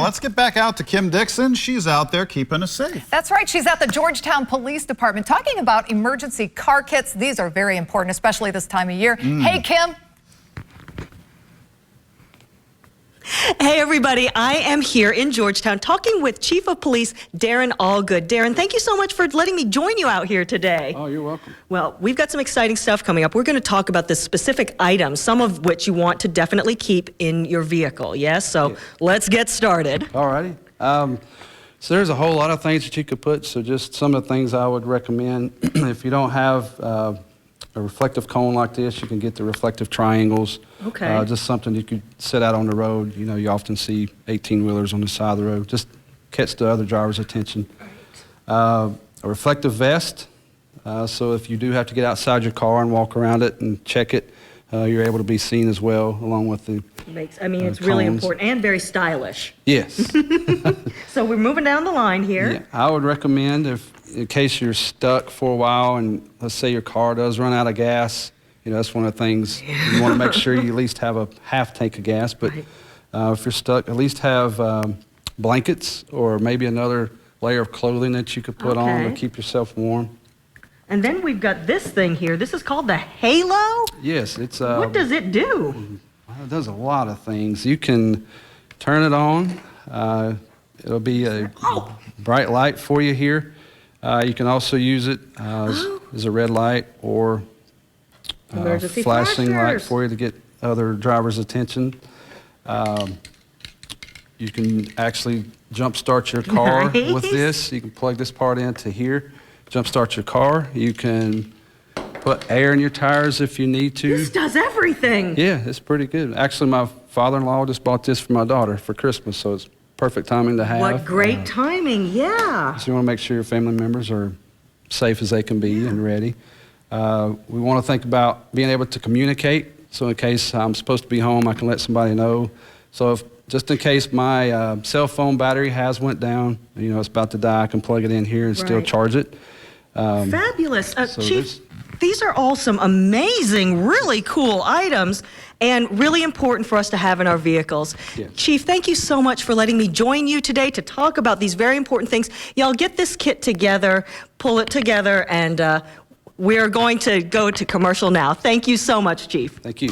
let's get back out to Kim Dixon. She's out there keeping us safe. That's right. She's at the Georgetown Police Department talking about emergency car kits. These are very important, especially this time of year. Hey, Kim. Hey everybody, I am here in Georgetown talking with Chief of Police Darin Allgood. Darin, thank you so much for letting me join you out here today. Oh, you're welcome. Well, we've got some exciting stuff coming up. We're going to talk about the specific items, some of which you want to definitely keep in your vehicle, yes? So let's get started. All righty. So there's a whole lot of things that you could put, so just some of the things I would recommend. If you don't have a reflective cone like this, you can get the reflective triangles. Okay. Just something you could set out on the road. You know, you often see 18-wheelers on the side of the road. Just catch the other driver's attention. A reflective vest. So if you do have to get outside your car and walk around it and check it, you're able to be seen as well, along with the It's really important and very stylish. Yes. So we're moving down the line here. Yeah, I would recommend, in case you're stuck for a while and let's say your car does run out of gas, you know, that's one of the things you want to make sure you at least have a half tank of gas. But if you're stuck, at least have blankets or maybe another layer of clothing that you could put on to keep yourself warm. And then we've got this thing here. This is called the Halo? Yes, it's what does it do? Well, it does a lot of things. You can turn it on. It'll be a bright light for you here. You can also use it as a red light or Emergency flashing light flashers. for you to get other drivers' attention. You can actually jump start your car with this. You can plug this part into here, jump start your car. You can put air in your tires if you need to. This does everything. Yeah, it's pretty good. Actually, my father-in-law just bought this for my daughter for Christmas, so it's perfect timing to have. What great timing, yeah. So you want to make sure your family members are safe as they can be and ready. We want to think about being able to communicate. So in case I'm supposed to be home, I can let somebody know. So just in case my cell phone battery has went down, you know, it's about to die, I can plug it in here and still charge it. Fabulous. So Chief, these are all some amazing, really cool items and really important for us to have in our vehicles. Yes. Chief, thank you so much for letting me join you today to talk about these very important things. Y'all get this kit together, pull it together, and we're going to go to commercial now. Thank you so much, Chief. Thank you.